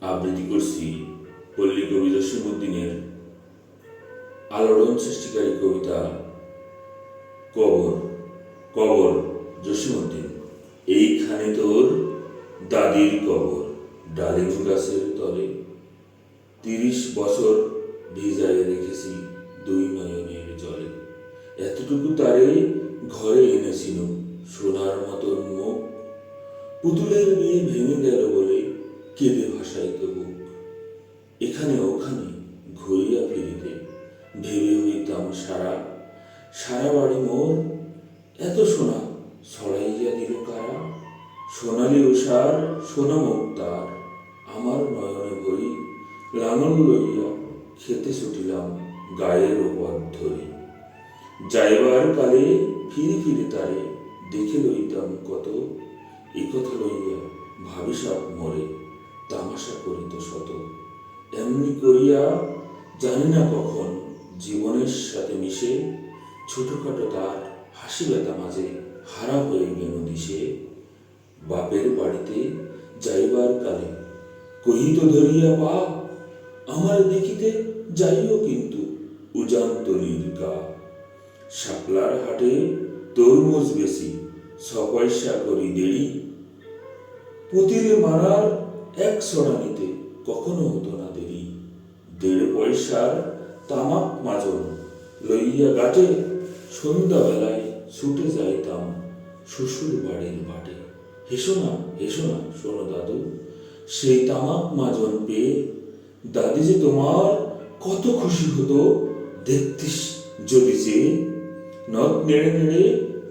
আবৃত্তি করছি পল্লী কবি জসীমউদ্দিনের আলোড়ন সৃষ্টিকারী কবিতা কবর। কবর জসীমউদ্দিন। এইখানে তোর দাদির কবর, ডালিম গাছের তলে ৩০ বছর ভিজায় রেখেছি দুই নয়নের জলে। এতটুকু তারে ঘরে এনেছিল সোনার মতন মুখ, পুতুলের মেয়ে ভেঙে গেল বলে কেঁদে ভাসাইত বুক। এখানে ওখানে ঘুরিয়া ফিরিতে ভেবে হইতাম সারা, সারা বাড়ি মোর এত সোনা ছড়াইয়া দিল কারা। সোনালি উষার সোনা মুখ তার, আমার নয়নে ভরি লাঙল লইয়া খেতে ছুটিলাম গায়ের ওপর ধরি। যাইবার কালে ফিরে ফিরে তারে দেখে লইতাম কত, একথা লইয়া ভাবিসাপ মরে তামাশা করিত শত। এমনি করিয়া জানি না কখন জীবনের সাথে মিশে ছোটখাটো তার হাসি ব্যথা মাঝে হারা হয়ে গেল দিশে। বাপের বাড়িতে যাইবার কালে কহিত ধরিয়া পা, আমার দেখিতে যাইও কিন্তু উজানতলির গা। শাপলার হাটে তরমুজ বেশি ৬ পয়সা করি দেরি, পুতিলে মারার ১ ছড়া নিতে কখনো হতো না দেরি। ১.৫ পয়সার তামাক মাজন লইয়া গাটে সন্ধ্যাবেলায় ছুটে যাইতাম শ্বশুর বাড়ির বাটে। হেসো না শোনো দাদু, সেই তামাক মাজন পেয়ে দাদি যে তোমার কত খুশি হতো দেখতিস যদি যে। নখ নেড়ে নেড়ে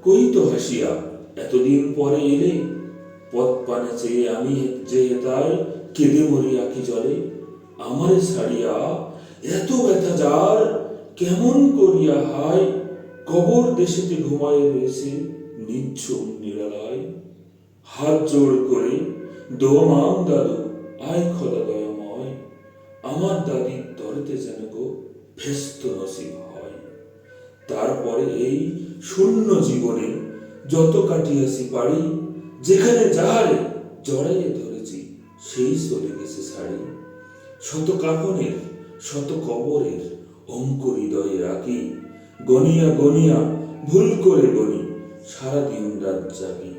কইতো হাসিয়া, এতদিন পরে এলে। পথ পানে চেয়ে আমি যে হেতায় কেঁদে মরি আঁখি জলে। আমারে ছাড়িয়া এত ব্যথা যার, কেমন করিয়া হায় কবর দেশেতে ঘুমায় রয়েছে নিঝুম নিরালায়। হাত জোড় করে দোয়াম দাদু, আয় খোদা দয়াময়, আমার দাদির তরেতে যেন গো ভেস্ত নসিব হয়। তারপরে এই শূন্য জীবনে যত কাটিয়াছি পারি, যেখানে যাহারে জড়াইয়ে ধরেছি সেই চলে গেছে ছাড়ি। শত কাফনের শত কবরের অঙ্ক হৃদয়ে রাখি, গনিয়া গনিয়া ভুল করে গনি সারাদিন রাত জাগি।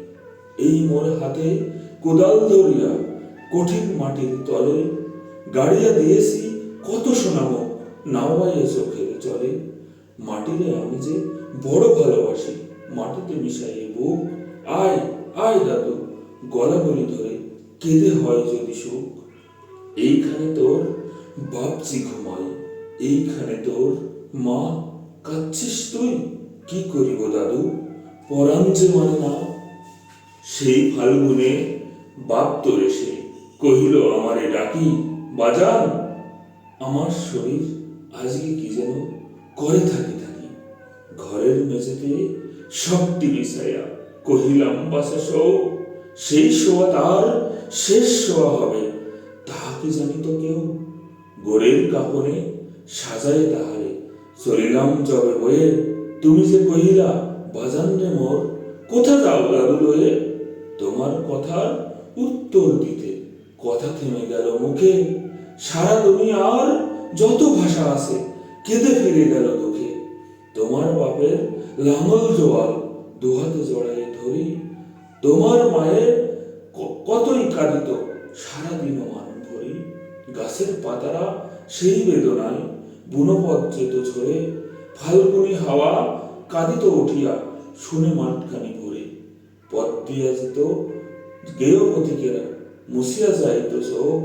এই মোর হাতে কোদাল ধরিয়া কঠিন মাটির তলে গাড়িয়া দিয়েছি কত সোনামো নাওয়াইয়া চোখের চলে। মাটিরে আমি যে বড় ভালোবাসি, মাটিতে মিশাইয়ে বুক। আয় আয় দাদু, গলা বলি ধরে কেঁদে হয় যদি সুখ। এইখানে তোর বাপজি ঘুমায়, এইখানে তোর মা, কাঁদছিস তুই কি করিব দাদু, পরাণ যে মানে না। সেই ফাল্গুনে বাপ তোর এসে কহিল আমারে ডাকি, বাজান। আমার শরীর আজকে কি যেন করে থাকি। ঘরের মেঝেতে সবটি বিছাইয়া কহিলাম বাসা শো। সেই শোয়া তার শেষ শোয়া হবে তাহা কি জানিত কেউ। গোরের কাপড়ে সাজায় তাহারে চলিলাম যবে বয়ে। তুমি যে কহিলা বাজান রে মোর, কোথা যাও দাদু লয়ে। তোমার কথার উত্তর দিতে কথা থেমে গেল মুখে। সারা দুনিয়ার যত ভাষা আছে কেঁদে ফিরে গেল দুঃখে। তোমার বাপের লাঙল জোয়াল দুহাতে জড়াইয়ে ধরি, তোমার মায়ের কতই কাঁদিত সারাদিন মান ভরি। গাছের পাতারা সেই বেদনায় বুনপথ যেত ঝরে, ফাল্গুনি হাওয়া কাঁদিত উঠিয়া শুনে মাঠখানি ভরে। পথ দিয়া যেত গেয় পথিকেরা মুছিয়া যাইত চোখ,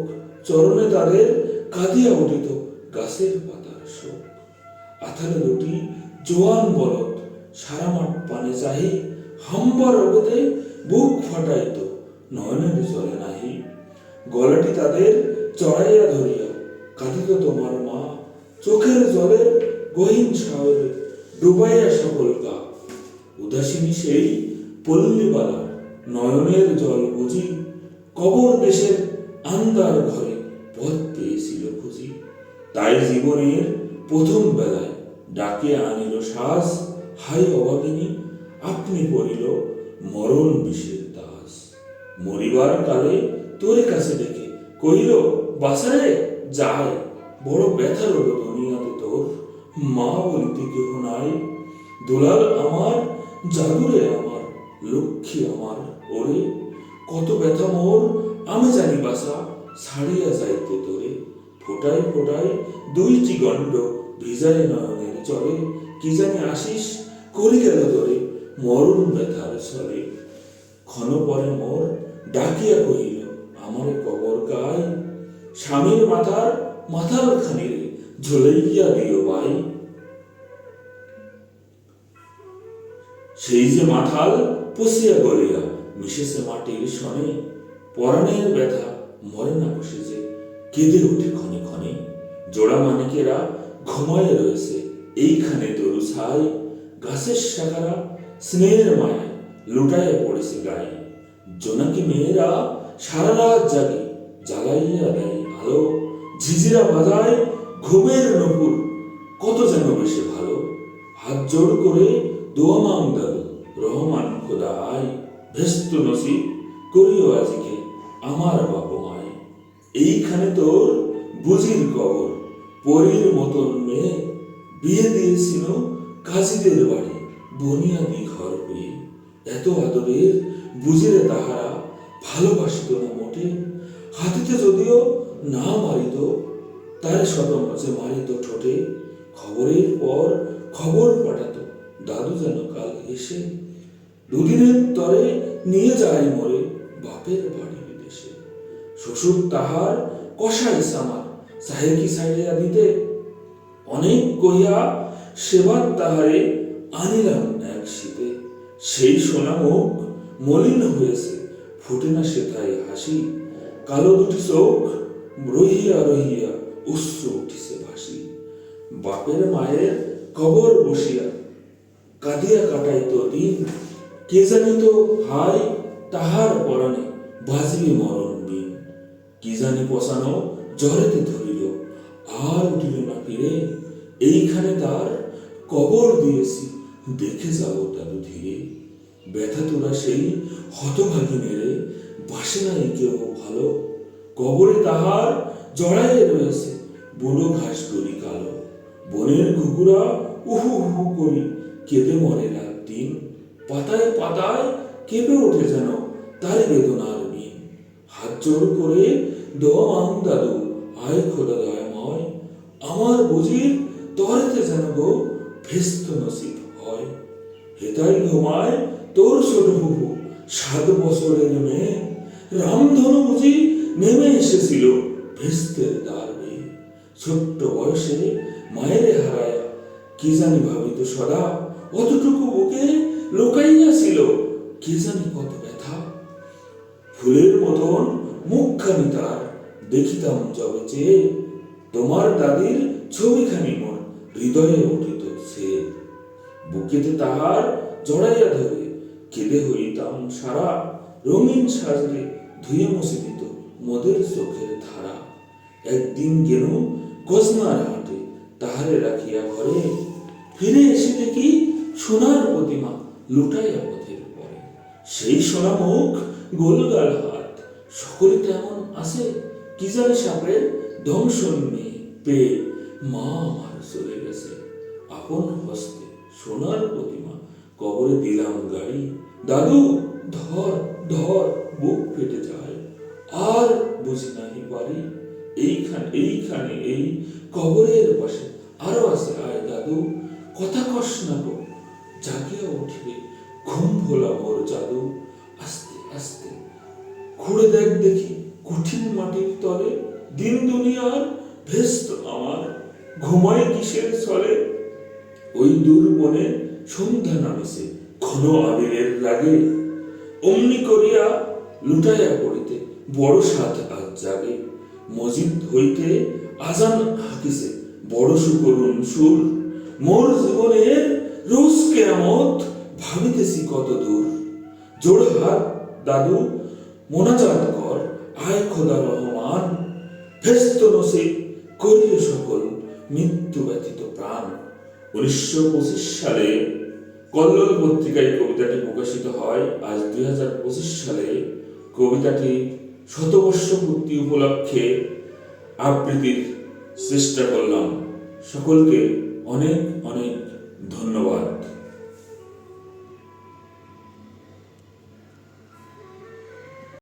চরণে তাদের কাঁদিয়া উঠিত গাছের পাতার শোক। আথারে দুটি জোয়ান বলদ সারা মাঠ পানে চাহি, হাম্বার অগতে বুক ফাটাইত নয়নের জলে নাহি। গলাটি তাদের চড়াইয়া ধরিয়া কাঁদিত তোমার মা, চোখের জলে গহীন সাগরে ডুবাইয়া সকল গা। উদাসিনী সেই পল্লীবালা নয়নের জল বুঝি, কবর দেশের আন্দার ঘরে পথ পেয়েছিল খুঁজি। তাই জীবনের প্রথম বেলায় ডাকে আনিল শ্বাস, হাই অভাগিনী আপনি পড়িল মরণ বিষের দাস। মরিবার কালে তোর কাছে ডেকে কহিল, বাসারে যায়, বড় ব্যথা রোগ দুনিয়াতে তোর, মা বলিতে কেহ নাই, দুলাল আমার, জাদুরে আমার, লক্ষ্মী আমার, ওরে কত ব্যথা মোর, আমি জানি বাসা, ছাড়িয়া যাইতে তোরে, ফোটায় ফোটায় দুইটি গণ্ড, ভিজায় নয়নের চলে, কি জানি আসিস, করি গেল তোরে, মরণ ব্যথার ছলে। ক্ষণ পরে মোর ডাকিয়া কহিল, আমারে কবর গায়, স্বামীর মাথার খানি ঝুলাইয়া দিও ভাই। সেই যে মাথাল পশিয়া গড়িয়া মিশেছে মাটির সনে, পরাণের ব্যথা মরে না বসে যে, কেঁদে উঠে ক্ষণে ক্ষণে। জোড়া মানিকেরা ঘুমায় রয়েছে এইখানে তরু ছাই, গাছের শাখারা স্নেহের মায়ায় লুটাইয়া পড়েছে গায়ে। জোনাকি মেয়েরা সারা রাত জাগে, জ্বালাইয়া দেয় আলো, ঝিঝিরা বাজায় ঘুমের নপুর, কত যেন বেশি ভালো। হাত জোড় করে দোয়া মাং দাদু, রহমান খোদা আয়, ভেস্ত নসিব করিও আজকে আমার বাপ মায়। এইখানে তোর বুঝির কবর, পরীর মতন মেয়ে, বিয়ে দিয়েছিল কাজীদের বাড়ি, বুনিয়াদি ঘর পেয়ে। এত আদরের বুঝিরে তাহারা ভালোবাসিত না মোটে, হাতিতে যদিও না মারিত, তার শত মাঝে মারিত ঠোঁটে। খবরের পর খবর পাঠাতো দাদু যেন কাল এসে, দুদিনের তরে নিয়ে যায় মরে বাপের বাড়ি বিদেশে। শ্বশুর তাহার কষাই সামার, চাহে কি ছাড়িয়া দিতে, অনেক কহিয়া সেবার তাহারে আনিলাম এক শীতে। সেই সোনা মুখ মলিন হয়েছে, ফুটে না সেথায় হাসি, কালো দুটি চোখ রহিয়া রহিয়া অশ্রু উঠিছে ভাসি। বাপের মায়ের কবর বসিয়া কাঁদিয়া কাটাইত দিন, কে জানিত হায় তাহার পরাণে বাজবে মরণ বিন। কি জানি পচানো জ্বরেতে ধরিল, আর উঠিল না ফিরে, এইখানে তার কবর দিয়েছি, দেখে যাব দাদু ধীরে। ব্যথা তোরা সেই হতভাগী মেরে, বাসে নাই কেউ ভালো, কবরে তাহার জড়াইয়ে রয়েছে বুনো ঘাস গলি কালো। বনের কুকুরা উহু উহু করি কেঁদে মরে রাত দিন, পাতায় পাতায় কেঁপে ওঠে যেন তার বেদনার বিন। হাত জোড় করে দোয়া মাং দাদু, আয় খোদা দয়াময়, আমার বুঝির তরেতে যেন গো ভেস্ত নসিব হয়। হেতাই ঘুমায় তোর ছোট ফুফু 7 বছরের মেয়ে, রামধনু বুঝি নেমে এসেছিল ভেস্তের দ্বার বেয়ে। ছোট্ট বয়সে মায়েরে হারায়া কি জানি ভাবিত সদা, অতটুকু বুকে লুকাইয়াছিল কে জানি কত ব্যথা। ফুলের মতন মুখখানি তার দেখিতাম যবে চেয়ে, তোমার দাদির ছবিখানি মোর হৃদয়ে উঠিত সে। বুকেতে তাহার জড়াইয়া ধরে কেঁদে হইতাম সারা, রঙিন সাজলে ধুয়ে মুছে দিত মোদের চোখের ধারা। একদিন গেল গজনার হাটে, তাহারে রাখিয়া ঘরে, ফিরে এসে দেখি সোনার প্রতিমা লুটাইয়া পথের পরে। সেই সোনা মুখ গোলগাল হাত, সকলে তেমন আছে, কি জানে সাপের দংশন মেয়ে পেয়ে মা আমার চলে গেছে আপন হস্তে। সোনার প্রতিমা কবরে দিলাম গাড়ি, দাদু ধর ধর, বুক ফেটে যায়, আর বুঝি নাহি পারি। এইখানে এই কবরের পাশে আরো আছে, আয় দাদু কথা কস না গো, জাগিয়া উঠিবে ঘুম ভোলা মোর জাদু। আস্তে আস্তে খুঁড়ে দেখ দেখি কঠিন মাটির তলে, দিন দুনিয়ার ভেস্ত আমার ঘুমায় কিসের ছলে। ওই দূর বনে সন্ধ্যা নামিছে ঘন আবিরের রাগে, অমনি করিয়া লুটাইয়া পড়িতে বড় সাধ আজ জাগে। মসজিদ হইতে আজান হাকিছে বড় সুকরুণ সুর, মোর জীবনের রোজ কেয়ামত ভাবিতেছি কত দূর। জোড় হাত দাদু মোনাজাত কর, আয় খোদা রহমান, ভেস্ত নসিব করিও সকল মৃত্যু ব্যতীত প্রাণ। 1925 সালে কল্লোল পত্রিকায় কবিতাটি প্রকাশিত হয়। আজ 2025 সালে কবিতাটি শতবর্ষ পূর্তি উপলক্ষে আবৃত্তির চেষ্টা করলাম। সকলকে অনেক অনেক